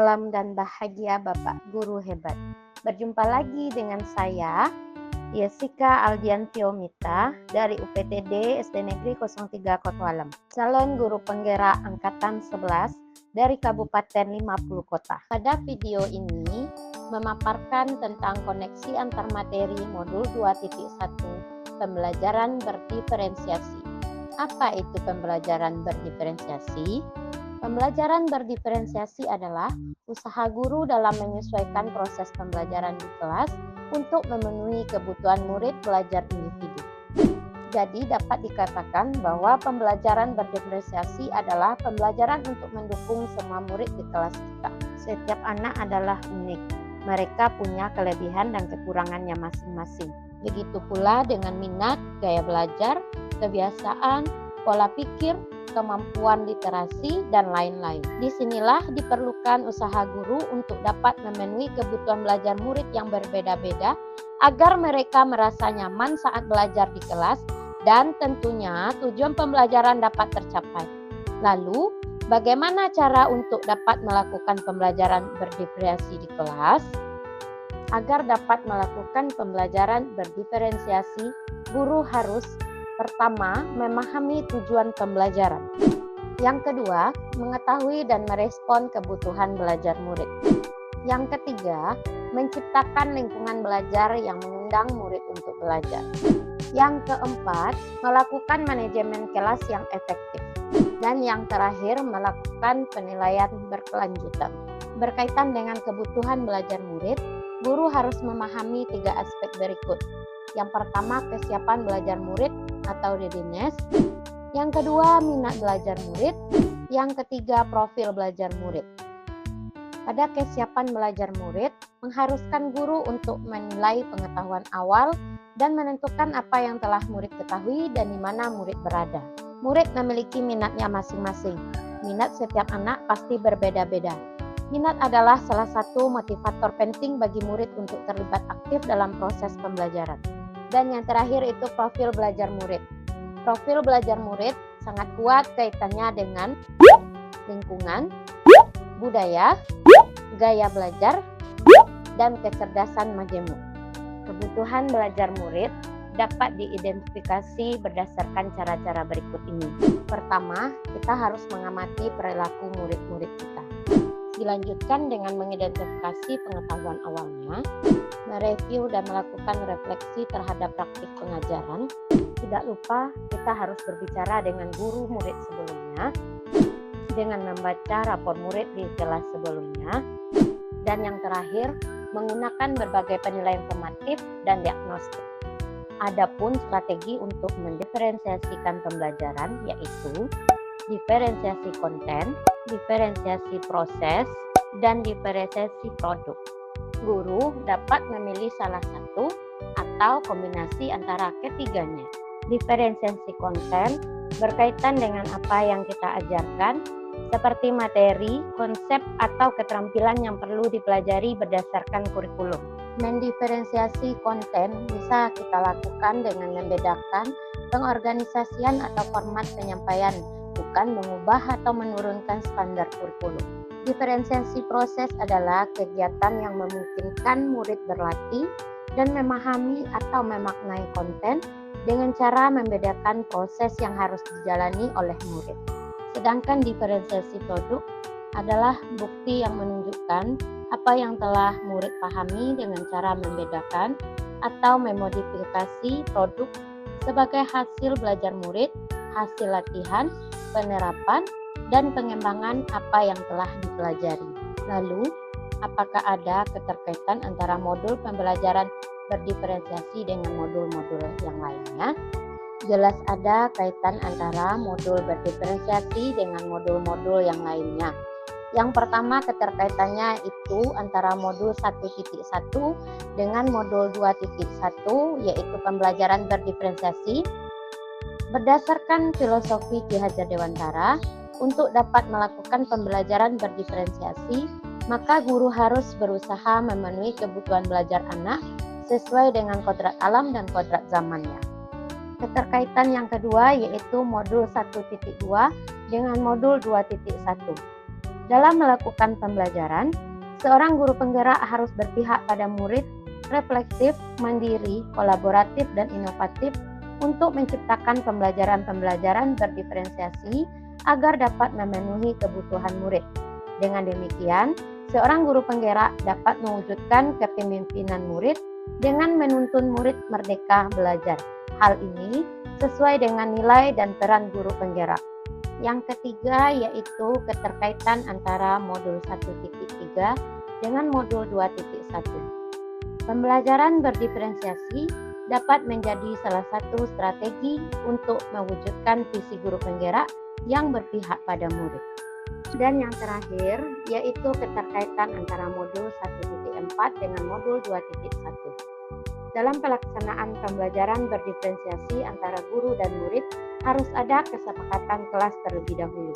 Salam dan bahagia Bapak Guru hebat. Berjumpa lagi dengan saya, Yesika Aldiantiomita dari UPTD SD Negeri 03 Kotualam, calon guru penggerak angkatan 11 dari Kabupaten 50 Kota. Pada video ini memaparkan tentang koneksi antar materi modul 2.1 pembelajaran berdiferensiasi. Apa itu pembelajaran berdiferensiasi? Pembelajaran berdiferensiasi adalah usaha guru dalam menyesuaikan proses pembelajaran di kelas untuk memenuhi kebutuhan murid belajar individu. Jadi dapat dikatakan bahwa pembelajaran berdiferensiasi adalah pembelajaran untuk mendukung semua murid di kelas kita. Setiap anak adalah unik. Mereka punya kelebihan dan kekurangannya masing-masing. Begitu pula dengan minat, gaya belajar, kebiasaan, pola pikir, kemampuan literasi, dan lain-lain. Disinilah diperlukan usaha guru untuk dapat memenuhi kebutuhan belajar murid yang berbeda-beda agar mereka merasa nyaman saat belajar di kelas dan tentunya tujuan pembelajaran dapat tercapai. Lalu, bagaimana cara untuk dapat melakukan pembelajaran berdiferensiasi di kelas? Agar dapat melakukan pembelajaran berdiferensiasi, guru harus pertama, memahami tujuan pembelajaran. Yang kedua, mengetahui dan merespon kebutuhan belajar murid. Yang ketiga, menciptakan lingkungan belajar yang mengundang murid untuk belajar. Yang keempat, melakukan manajemen kelas yang efektif. Dan yang terakhir, melakukan penilaian berkelanjutan. Berkaitan dengan kebutuhan belajar murid, guru harus memahami 3 aspek berikut. Yang pertama, kesiapan belajar murid atau readiness. Yang kedua, minat belajar murid. Yang ketiga, profil belajar murid. Pada kesiapan belajar murid, mengharuskan guru untuk menilai pengetahuan awal dan menentukan apa yang telah murid ketahui dan di mana murid berada. Murid memiliki minatnya masing-masing. Minat setiap anak pasti berbeda-beda. Minat adalah salah satu motivator penting bagi murid untuk terlibat aktif dalam proses pembelajaran. Dan yang terakhir itu profil belajar murid. Profil belajar murid sangat kuat kaitannya dengan lingkungan, budaya, gaya belajar, dan kecerdasan majemuk. Kebutuhan belajar murid dapat diidentifikasi berdasarkan cara-cara berikut ini. Pertama, kita harus mengamati perilaku murid-murid kita. Dilanjutkan dengan mengidentifikasi pengetahuan awalnya, mereview dan melakukan refleksi terhadap praktik pengajaran. Tidak lupa kita harus berbicara dengan guru murid sebelumnya, dengan membaca rapor murid di kelas sebelumnya, dan yang terakhir, menggunakan berbagai penilaian formatif dan diagnostik. Adapun strategi untuk mendiferensiasikan pembelajaran yaitu diferensiasi konten, diferensiasi proses, dan diferensiasi produk. Guru dapat memilih salah satu atau kombinasi antara ketiganya. Diferensiasi konten berkaitan dengan apa yang kita ajarkan, seperti materi, konsep, atau keterampilan yang perlu dipelajari berdasarkan kurikulum. Mendiferensiasi konten bisa kita lakukan dengan membedakan pengorganisasian atau format penyampaian, bukan mengubah atau menurunkan standar kurikulum. Diferensiasi proses adalah kegiatan yang memungkinkan murid berlatih dan memahami atau memaknai konten dengan cara membedakan proses yang harus dijalani oleh murid. Sedangkan diferensiasi produk adalah bukti yang menunjukkan apa yang telah murid pahami dengan cara membedakan atau memodifikasi produk sebagai hasil belajar murid, hasil latihan, penerapan, dan pengembangan apa yang telah dipelajari. Lalu, apakah ada keterkaitan antara modul pembelajaran berdiferensiasi dengan modul-modul yang lainnya? Jelas ada kaitan antara modul berdiferensiasi dengan modul-modul yang lainnya. Yang pertama, keterkaitannya itu antara modul 1.1 dengan modul 2.1, yaitu pembelajaran berdiferensiasi. Berdasarkan filosofi Ki Hajar Dewantara, untuk dapat melakukan pembelajaran berdiferensiasi, maka guru harus berusaha memenuhi kebutuhan belajar anak sesuai dengan kodrat alam dan kodrat zamannya. Keterkaitan yang kedua yaitu modul 1.2 dengan modul 2.1. Dalam melakukan pembelajaran, seorang guru penggerak harus berpihak pada murid, refleksif, mandiri, kolaboratif, dan inovatif untuk menciptakan pembelajaran-pembelajaran berdiferensiasi agar dapat memenuhi kebutuhan murid. Dengan demikian, seorang guru penggerak dapat mewujudkan kepemimpinan murid dengan menuntun murid merdeka belajar. Hal ini sesuai dengan nilai dan peran guru penggerak. Yang ketiga yaitu keterkaitan antara modul 1.3 dengan modul 2.1. Pembelajaran berdiferensiasi dapat menjadi salah satu strategi untuk mewujudkan visi guru penggerak yang berpihak pada murid. Dan yang terakhir yaitu keterkaitan antara modul 1.4 dengan modul 2.1. Dalam pelaksanaan pembelajaran berdiferensiasi antara guru dan murid, harus ada kesepakatan kelas terlebih dahulu,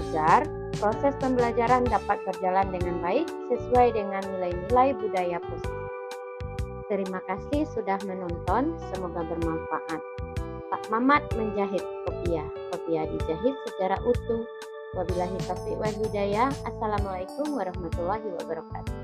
agar proses pembelajaran dapat berjalan dengan baik sesuai dengan nilai-nilai budaya positif. Terima kasih sudah menonton, semoga bermanfaat. Pak Mamat menjahit kopiah. Kopiah dijahit secara utuh. Wabillahi taufiq wal hidayah. Assalamualaikum warahmatullahi wabarakatuh.